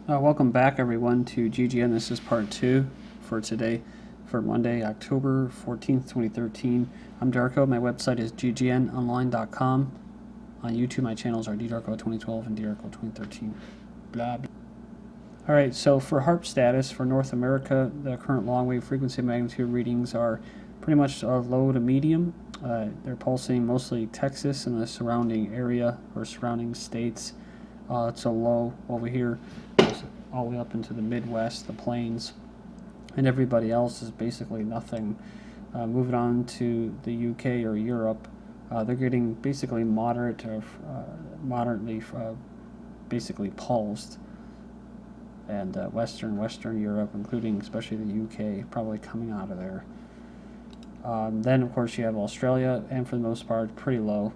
Welcome back, everyone, to GGN. This is part 2 for today, for Monday, October 14th, 2013. I'm Darko. My website is ggnonline.com. On YouTube, my channels are ddarko2012 and ddarko2013. Blah, blah. All right, so for HARP status for North America, the current long-wave frequency magnitude readings are pretty much low to medium. They're pulsing mostly Texas and the surrounding area or surrounding states. It's a low over here, all the way up into the Midwest, the plains, and everybody else is basically nothing. Moving on to the UK or Europe, they're getting basically moderate or moderately basically pulsed, and Western Europe, including especially the UK, probably coming out of there. Then of course you have Australia, and for the most part pretty low,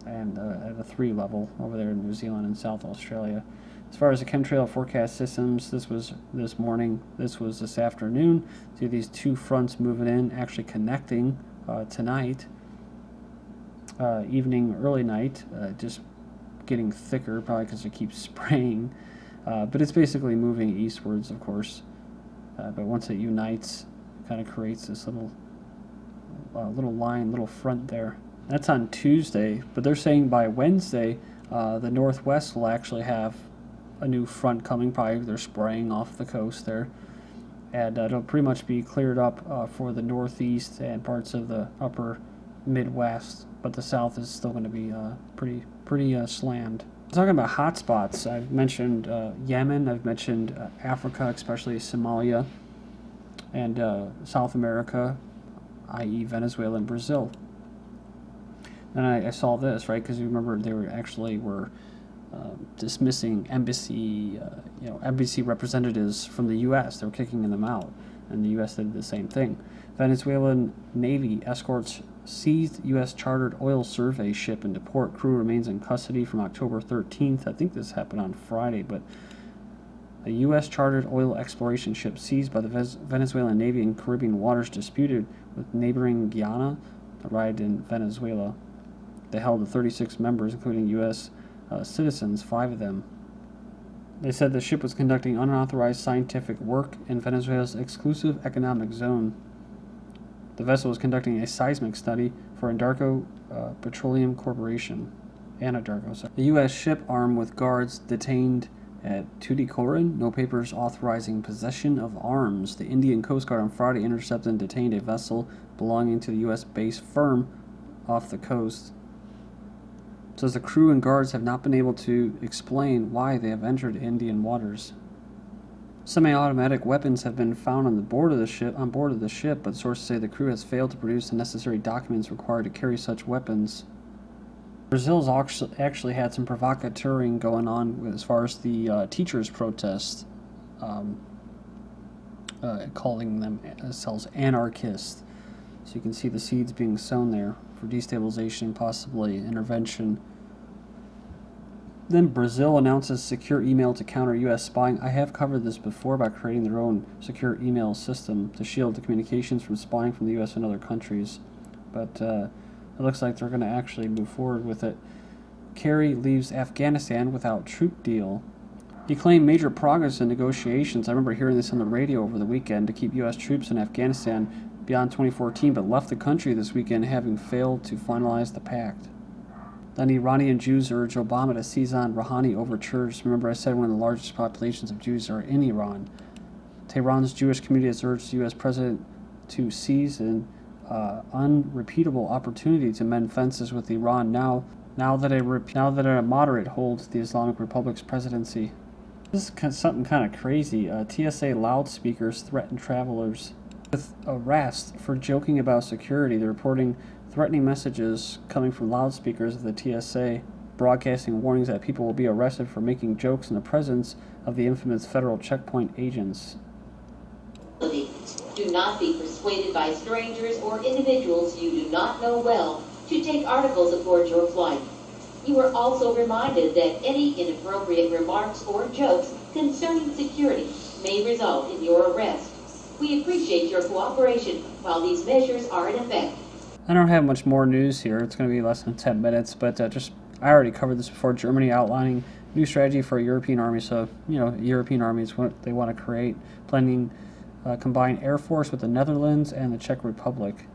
and at a 3 level over there in New Zealand and South Australia. As far as the chemtrail forecast systems, this was this morning, this was this afternoon. See these two fronts moving in, actually connecting tonight, evening, early night, just getting thicker, probably because it keeps spraying. But it's basically moving eastwards, of course. But once it unites, it kind of creates this little line, little front there. That's on Tuesday, but they're saying by Wednesday, the Northwest will actually have a new front coming. Probably they're spraying off the coast there, and it'll pretty much be cleared up for the Northeast and parts of the upper Midwest, but the South is still going to be pretty slammed. Talking about hotspots, I've mentioned Yemen, I've mentioned Africa, especially Somalia, and South America, i.e. Venezuela and Brazil. And I saw this, right, because you remember they were dismissing embassy representatives from the U.S. They were kicking them out, and the U.S. did the same thing. Venezuelan Navy escorts seized U.S. chartered oil survey ship into port. Crew remains in custody from October 13th. I think this happened on Friday, but a U.S. chartered oil exploration ship seized by the Venezuelan Navy in Caribbean waters disputed with neighboring Guyana arrived in Venezuela. They held the 36 members, including U.S. Citizens, 5 of them. They said the ship was conducting unauthorized scientific work in Venezuela's exclusive economic zone. The vessel was conducting a seismic study for Anadarko Petroleum Corporation. The U.S. ship armed with guards detained at Tuticorin, no papers authorizing possession of arms. The Indian Coast Guard on Friday intercepted and detained a vessel belonging to the U.S. base firm off the coast. It says the crew and guards have not been able to explain why they have entered Indian waters. Semi-automatic weapons have been found on board of the ship, but sources say the crew has failed to produce the necessary documents required to carry such weapons. Brazil's actually had some provocateuring going on as far as the teachers' protest, calling themselves anarchists. So you can see the seeds being sown there for destabilization, possibly intervention. Then Brazil announces secure email to counter U.S. spying. I have covered this before by creating their own secure email system to shield the communications from spying from the U.S. and other countries. But it looks like they're going to actually move forward with it. Kerry leaves Afghanistan without troop deal. He claimed major progress in negotiations. I remember hearing this on the radio over the weekend to keep U.S. troops in Afghanistan beyond 2014, but left the country this weekend having failed to finalize the pact. Then Iranian Jews urge Obama to seize on Rouhani overtures. Remember I said one of the largest populations of Jews are in Iran. Tehran's Jewish community has urged the U.S. president to seize an unrepeatable opportunity to mend fences with Iran now that a moderate holds the Islamic Republic's presidency. This is something kind of crazy. TSA loudspeakers threaten travelers with arrest for joking about security. They're reporting threatening messages coming from loudspeakers of the TSA, broadcasting warnings that people will be arrested for making jokes in the presence of the infamous federal checkpoint agents. Do not be persuaded by strangers or individuals you do not know well to take articles aboard your flight. You are also reminded that any inappropriate remarks or jokes concerning security may result in your arrest. We appreciate your cooperation while these measures are in effect. I don't have much more news here. It's going to be less than 10 minutes, but just I already covered this before. Germany outlining new strategy for a European army. So, European army is what they want to create, planning combine air force with the Netherlands and the Czech Republic.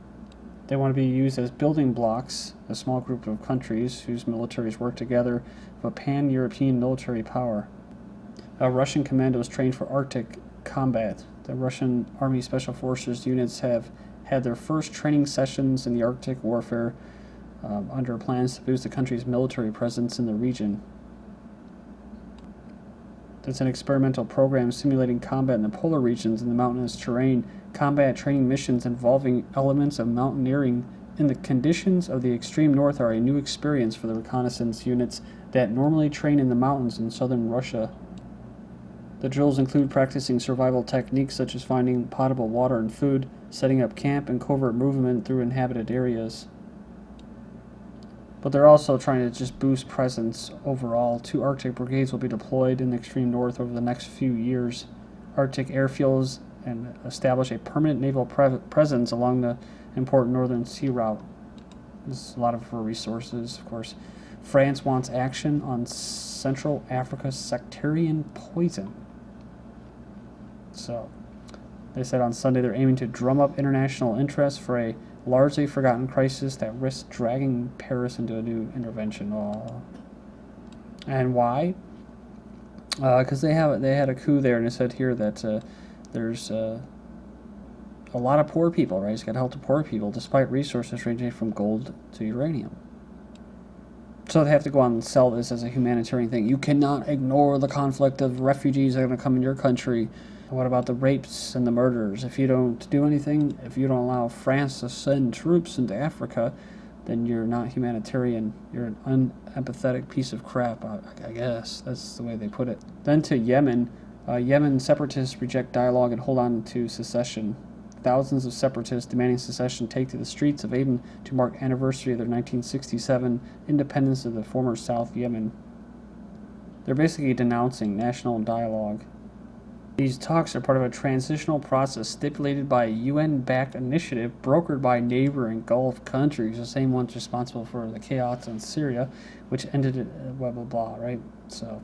They want to be used as building blocks, a small group of countries whose militaries work together for a pan-European military power. Russian commandos trained for Arctic combat. The Russian Army Special Forces units have had their first training sessions in the Arctic warfare under plans to boost the country's military presence in the region. It's an experimental program simulating combat in the polar regions and the mountainous terrain, combat training missions involving elements of mountaineering in the conditions of the extreme north are a new experience for the reconnaissance units that normally train in the mountains in southern Russia. The drills include practicing survival techniques such as finding potable water and food, setting up camp, and covert movement through inhabited areas. But they're also trying to just boost presence overall. 2 Arctic brigades will be deployed in the extreme north over the next few years. Arctic airfields and establish a permanent naval presence along the important northern sea route. There's a lot of resources, of course. France wants action on Central Africa's sectarian poison. So, they said on Sunday they're aiming to drum up international interest for a largely forgotten crisis that risks dragging Paris into a new intervention. And why? Because they had a coup there, and it said here that there's a lot of poor people, right? It's got to help the poor people, despite resources ranging from gold to uranium. So they have to go on and sell this as a humanitarian thing. You cannot ignore the conflict of refugees that are going to come in your country. What about the rapes and the murders? If you don't do anything, if you don't allow France to send troops into Africa, then you're not humanitarian. You're an unempathetic piece of crap, I guess. That's the way they put it. Then to Yemen. Yemen separatists reject dialogue and hold on to secession. Thousands of separatists demanding secession take to the streets of Aden to mark anniversary of their 1967 independence of the former South Yemen. They're basically denouncing national dialogue. These talks are part of a transitional process stipulated by a UN-backed initiative brokered by neighboring Gulf countries, the same ones responsible for the chaos in Syria, which ended it, blah, blah, blah, right? So,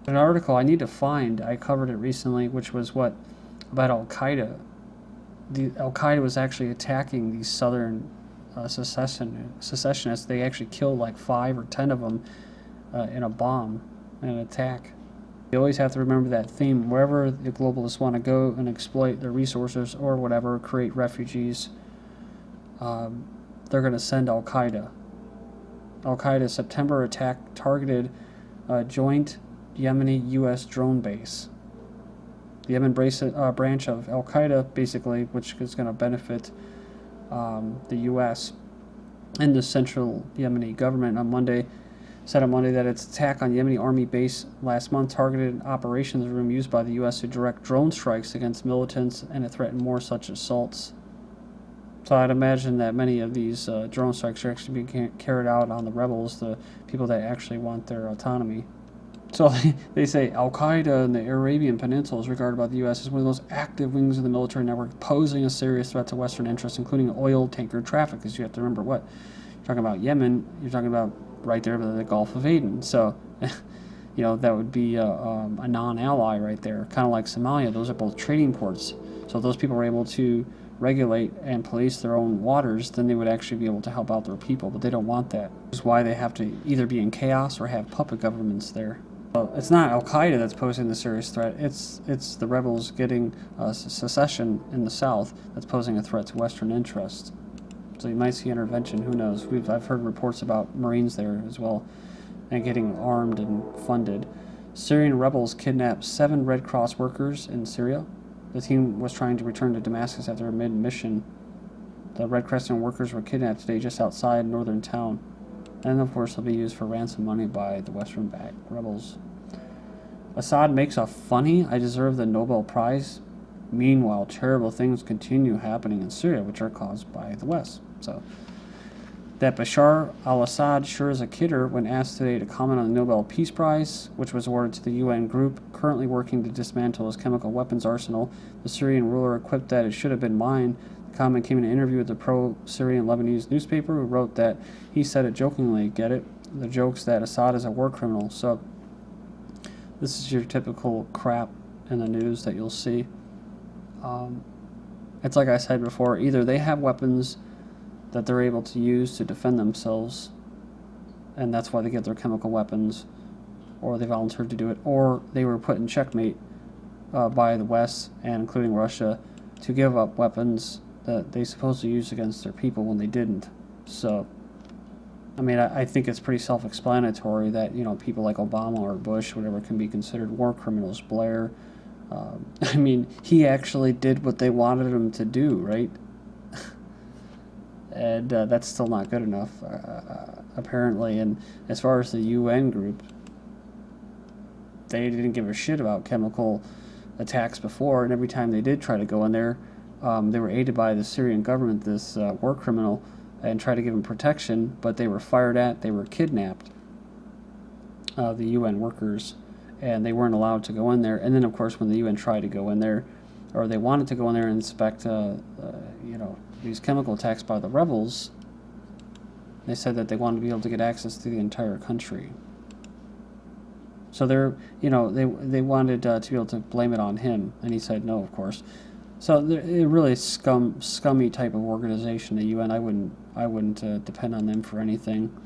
an article I need to find, I covered it recently, which was about Al-Qaeda. Al-Qaeda was actually attacking these southern secessionists. They actually killed like 5 or 10 of them in a bomb, in an attack. You always have to remember that theme. Wherever the globalists want to go and exploit their resources or whatever, create refugees, they're going to send Al-Qaeda. Al-Qaeda's September attack targeted a joint Yemeni-U.S. drone base. The Yemen branch of Al-Qaeda, basically, which is going to benefit the U.S. and the central Yemeni government said on Monday that its attack on Yemeni army base last month targeted an operations room used by the U.S. to direct drone strikes against militants, and it threatened more such assaults. So I'd imagine that many of these drone strikes are actually being carried out on the rebels, the people that actually want their autonomy. So they say Al-Qaeda in the Arabian Peninsula is regarded by the U.S. as one of the most active wings of the military network, posing a serious threat to Western interests, including oil tanker traffic, because you have to remember what you're talking about. Yemen, you're talking about right there by the Gulf of Aden. So, that would be a non-ally right there, kind of like Somalia. Those are both trading ports. So if those people were able to regulate and police their own waters, then they would actually be able to help out their people, but they don't want that. Which is why they have to either be in chaos or have puppet governments there. Well, it's not Al-Qaeda that's posing the serious threat. It's the rebels getting secession in the south that's posing a threat to Western interests. So you might see intervention. Who knows? I've heard reports about Marines there as well, and getting armed and funded. Syrian rebels kidnapped 7 Red Cross workers in Syria. The team was trying to return to Damascus after a mid-mission. The Red Crescent workers were kidnapped today just outside northern town. And of course they'll be used for ransom money by the Western-backed rebels. Assad makes a funny, I deserve the Nobel Prize. Meanwhile, terrible things continue happening in Syria, which are caused by the West. So, that Bashar al-Assad sure is a kidder when asked today to comment on the Nobel Peace Prize, which was awarded to the UN group currently working to dismantle his chemical weapons arsenal. The Syrian ruler quipped that it should have been mine. The comment came in an interview with the pro-Syrian Lebanese newspaper, who wrote that he said it jokingly, get it? the jokes that Assad is a war criminal. So this is your typical crap in the news that you'll see. It's like I said before, either they have weapons that they're able to use to defend themselves, and that's why they get their chemical weapons, or they volunteered to do it, or they were put in checkmate by the West, and including Russia, to give up weapons that they supposedly used against their people when they didn't. So, I mean, I think it's pretty self-explanatory that, you know, people like Obama or Bush, whatever, can be considered war criminals. Blair, I mean, he actually did what they wanted him to do, right? And that's still not good enough, apparently. And as far as the UN group, they didn't give a shit about chemical attacks before, and every time they did try to go in there, they were aided by the Syrian government, this war criminal, and tried to give them protection, but they were fired at, they were kidnapped, the UN workers, and they weren't allowed to go in there. And then, of course, when the UN tried to go in there, or they wanted to go in there and inspect, you know, these chemical attacks by the rebels, they said that they wanted to be able to get access to the entire country. So they're, you know, they wanted to be able to blame it on him, and he said no, of course. So it really scummy type of organization, the UN. I wouldn't depend on them for anything.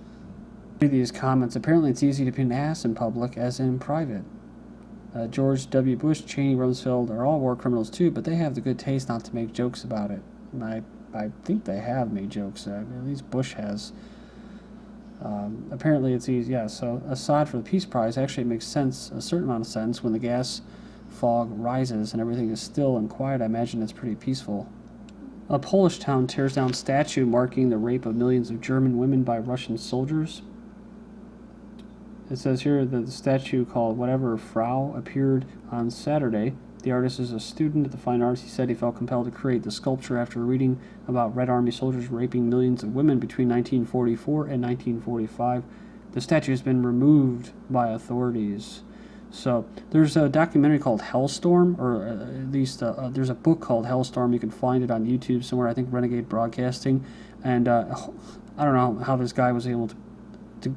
These comments. Apparently, it's easy to be an ass in public as in private. George W. Bush, Cheney, Rumsfeld are all war criminals too, but they have the good taste not to make jokes about it. And I think they have made jokes. At least Bush has. Apparently, it's easy. Yeah. So Assad for the Peace Prize actually makes sense, a certain amount of sense, when the gas fog rises and everything is still and quiet. I imagine it's pretty peaceful. A Polish town tears down statue marking the rape of millions of German women by Russian soldiers. It says here that the statue called Whatever Frau appeared on Saturday. The artist is a student at the Fine Arts. He said he felt compelled to create the sculpture after reading about Red Army soldiers raping millions of women between 1944 and 1945. The statue has been removed by authorities. So there's a documentary called Hellstorm, or at least there's a book called Hellstorm. You can find it on YouTube somewhere, I think Renegade Broadcasting. And I don't know how this guy was able to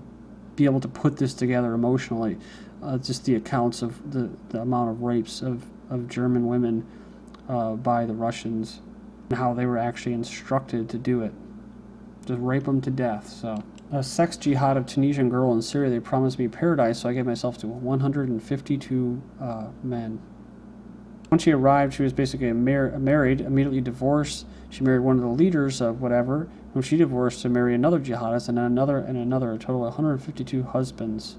be able to put this together emotionally. Just the accounts of the amount of rapes of German women by the Russians, and how they were actually instructed to do it. Just rape them to death. So a sex jihad of Tunisian girl in Syria. They promised me paradise, so I gave myself to 152 men. When she arrived, she was basically married, immediately divorced. She married one of the leaders of whatever, whom she divorced to marry another jihadist, and another, a total of 152 husbands.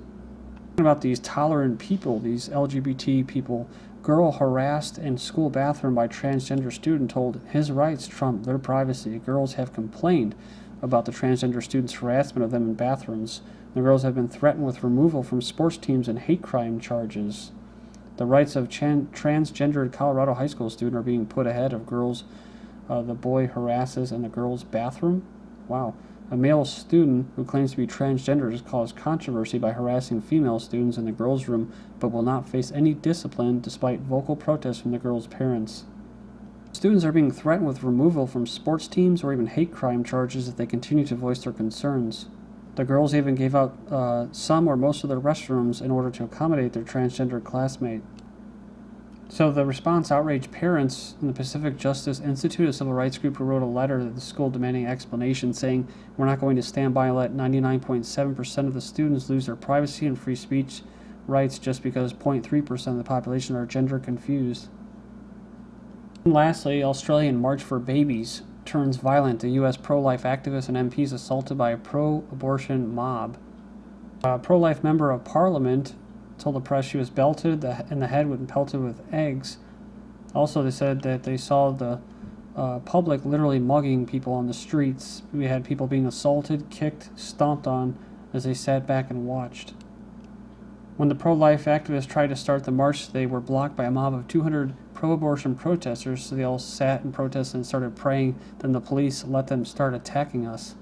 Talking about these tolerant people, these LGBT people. Girl harassed in school bathroom by transgender student told his rights trump their privacy. Girls have complained about the transgender students' harassment of them in bathrooms. The girls have been threatened with removal from sports teams and hate crime charges. The rights of transgendered Colorado high school student are being put ahead of girls the boy harasses in the girls' bathroom. Wow. A male student who claims to be transgender has caused controversy by harassing female students in the girls' room, but will not face any discipline despite vocal protests from the girls' parents. Students are being threatened with removal from sports teams or even hate crime charges if they continue to voice their concerns. The girls even gave out some or most of their restrooms in order to accommodate their transgender classmate. So the response outraged parents in the Pacific Justice Institute, a civil rights group who wrote a letter to the school demanding explanation, saying, "We're not going to stand by and let 99.7% of the students lose their privacy and free speech rights just because 0.3% of the population are gender confused." And lastly, Australian March for Babies turns violent. A U.S. pro-life activist and MP is assaulted by a pro-abortion mob. A pro-life member of parliament told the press she was belted in the head and pelted with eggs. Also, they said that they saw the public literally mugging people on the streets. We had people being assaulted, kicked, stomped on as they sat back and watched. When the pro-life activists tried to start the march, they were blocked by a mob of 200 pro-abortion protesters, so they all sat and protested and started praying. Then the police let them start attacking us.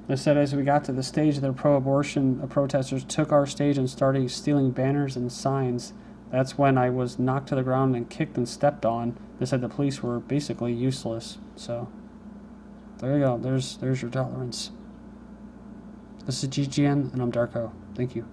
They said as we got to the stage, the pro-abortion protesters took our stage and started stealing banners and signs. That's when I was knocked to the ground and kicked and stepped on. They said the police were basically useless. So there you go. There's your tolerance. This is GGN, and I'm Darko. Thank you.